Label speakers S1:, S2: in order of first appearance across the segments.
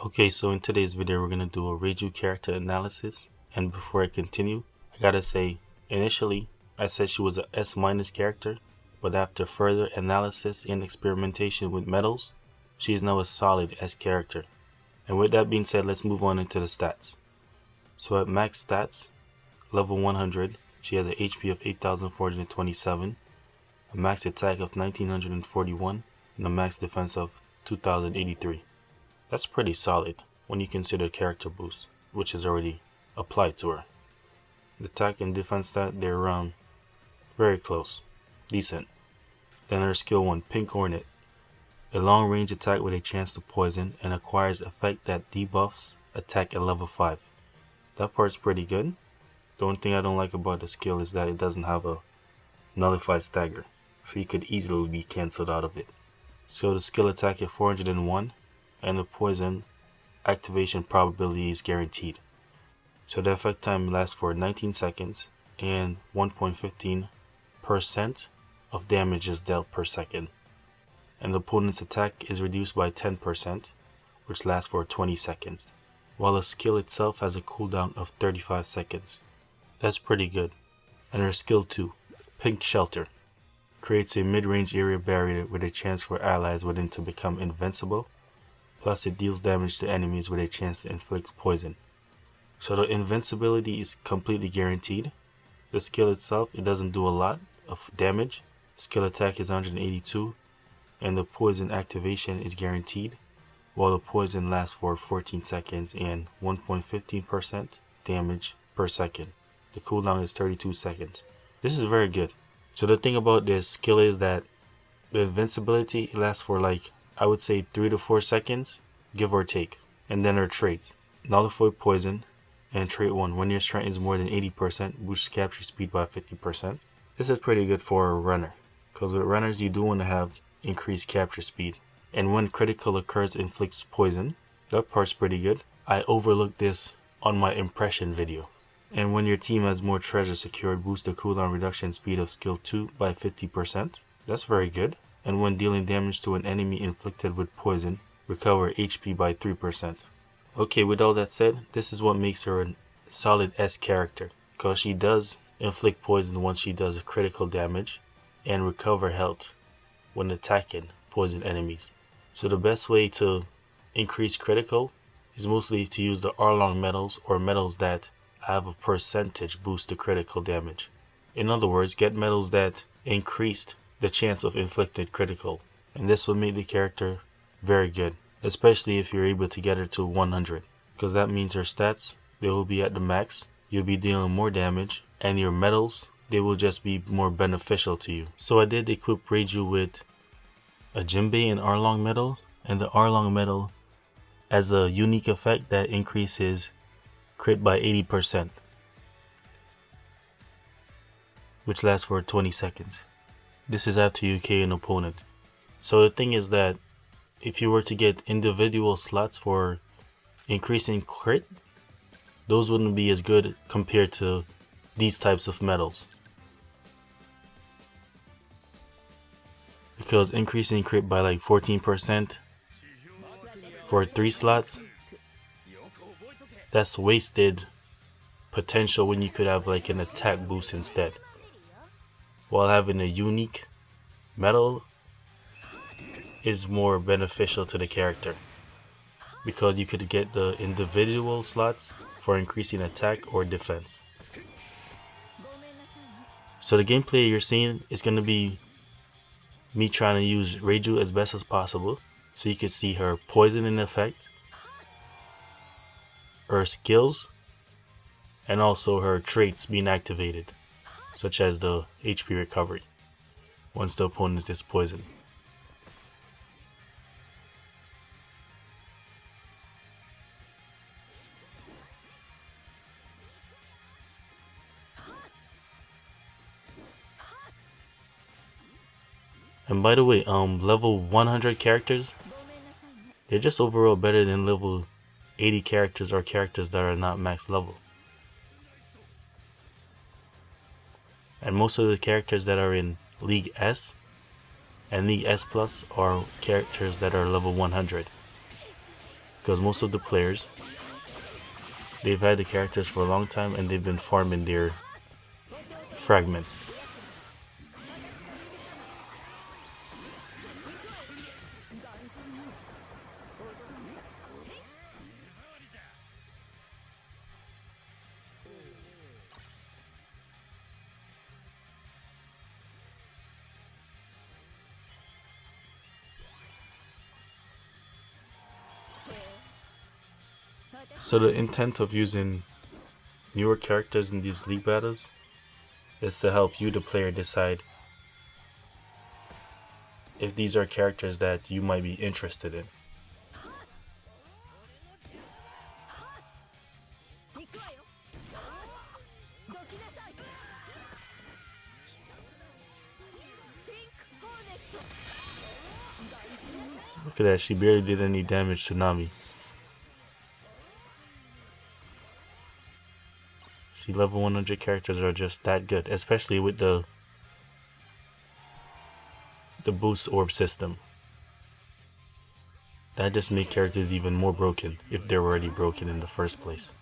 S1: Okay, so in today's video we're going to do a Reiju character analysis, and before I continue, I gotta say, initially I said she was a S- character, but after further analysis and experimentation with metals, she is now a solid S character. And with that being said, let's move on into the stats. So at max stats, level 100, she has an HP of 8,427, a max attack of 1,941, and a max defense of 2,083. That's pretty solid when you consider character boost, which is already applied to her. The attack and defense stat, they're around very close, decent. Then her skill 1, Pink Hornet, a long range attack with a chance to poison and acquires effect that debuffs attack at level 5. That part's pretty good. The only thing I don't like about the skill is that it doesn't have a nullified stagger, so you could easily be cancelled out of it. So the skill attack at 401, and the poison activation probability is guaranteed. So the effect time lasts for 19 seconds and 1.15% of damage is dealt per second. And the opponent's attack is reduced by 10%, which lasts for 20 seconds, while the skill itself has a cooldown of 35 seconds. That's pretty good. And her skill 2, Pink Shelter, creates a mid-range area barrier with a chance for allies within to become invincible. Plus it deals damage to enemies with a chance to inflict poison. So the invincibility is completely guaranteed. The skill itself, it doesn't do a lot of damage. Skill attack is 182, and the poison activation is guaranteed, while the poison lasts for 14 seconds and 1.15% damage per second. The cooldown is 32 seconds. This is very good. So the thing about this skill is that the invincibility lasts for I would say 3 to 4 seconds, give or take. And then her traits, Nullify Poison, and trait 1, when your strength is more than 80%, boosts capture speed by 50%. This is pretty good for a runner, because with runners you do want to have increased capture speed. And when critical occurs, inflicts poison. That part's pretty good. I overlooked this on my impression video. And when your team has more treasure secured, boost the cooldown reduction speed of skill 2 by 50%. That's very good. And when dealing damage to an enemy inflicted with poison, recover HP by 3%. Okay, with all that said, this is what makes her a solid S character, because she does inflict poison once she does critical damage, and recover health when attacking poison enemies. So the best way to increase critical is mostly to use the R-long metals, or metals that have a percentage boost to critical damage. In other words, get metals that increased the chance of inflicted critical, and this will make the character very good, especially if you're able to get her to 100, because that means her stats, they will be at the max, you'll be dealing more damage, and your metals, they will just be more beneficial to you. So I did equip Reiju with a Jinbei and R-long metal, and the R-long metal has a unique effect that increases crit by 80%, which lasts for 20 seconds. This is after you KO an opponent. So the thing is that if you were to get individual slots for increasing crit, those wouldn't be as good compared to these types of metals. Because increasing crit by 14% for 3 slots, that's wasted potential when you could have an attack boost instead. While having a unique metal is more beneficial to the character, because you could get the individual slots for increasing attack or defense. So the gameplay you're seeing is going to be me trying to use Reiju as best as possible, so you can see her poison in effect, her skills, and also her traits being activated, such as the HP recovery once the opponent is poisoned. And by the way, level 100 characters, they're just overall better than level 80 characters or characters that are not max level. And most of the characters that are in League S and League S Plus are characters that are level 100. because most of the players, they've had the characters for a long time and they've been farming their fragments. So the intent of using newer characters in these league battles is to help you, the player, decide if these are characters that you might be interested in. Look at that, she barely did any damage to Nami. See, level 100 characters are just that good, especially with the boost orb system. That just makes characters even more broken if they're already broken in the first place.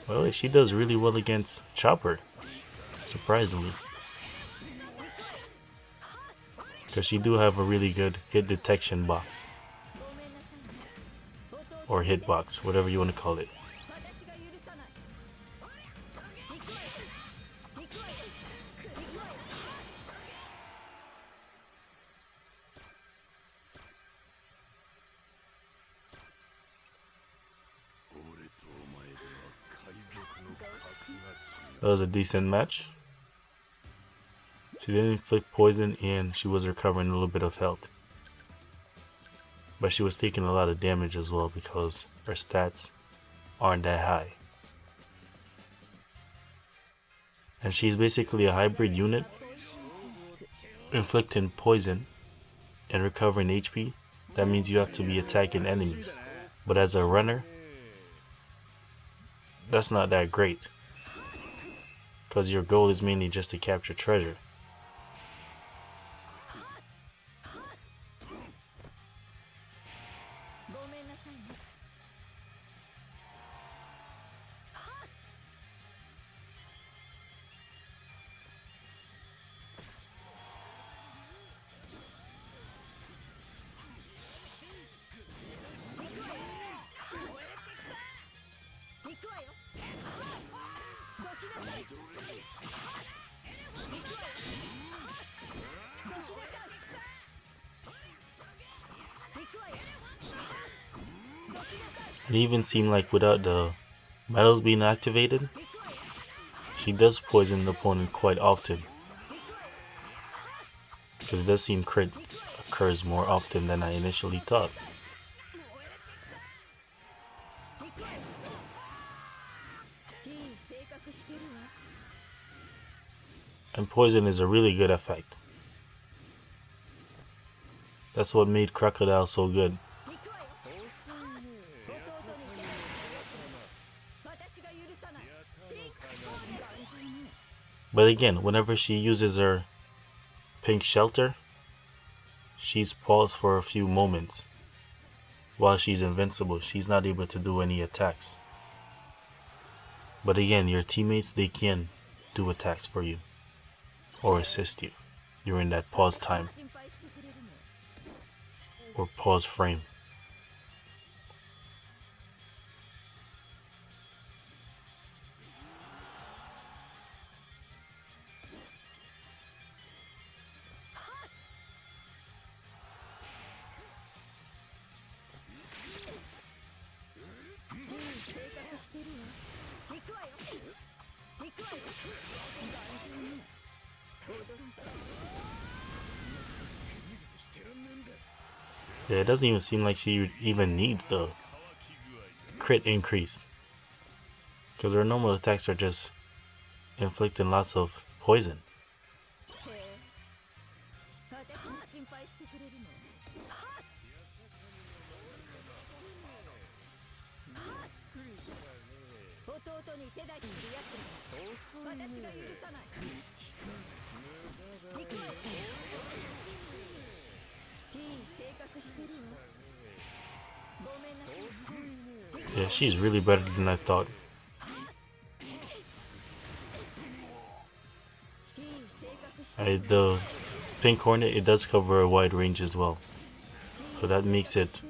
S1: Well, she does really well against Chopper, surprisingly. Because she do have a really good hit detection box. Or hitbox, whatever you want to call it. That was a decent match. She didn't inflict poison and she was recovering a little bit of health. But she was taking a lot of damage as well because her stats aren't that high. And she's basically a hybrid unit, inflicting poison and recovering HP. That means you have to be attacking enemies. But as a runner, that's not that great, because your goal is mainly just to capture treasure. It even seemed like without the metals being activated, she does poison the opponent quite often. Because it does seem crit occurs more often than I initially thought. And poison is a really good effect. That's what made Crocodile so good. But again, whenever she uses her pink shelter, she's paused for a few moments. While she's invincible, she's not able to do any attacks. But again, your teammates, they can do attacks for you or assist you during that pause time or pause frame. Yeah, it doesn't even seem like she even needs the crit increase, because her normal attacks are just inflicting lots of poison. Yeah, she's really better than I thought. The Pink Hornet, it does cover a wide range as well. So that makes it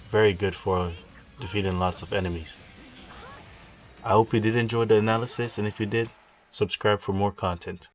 S1: very good for defeating lots of enemies. I hope you did enjoy the analysis, and if you did, subscribe for more content.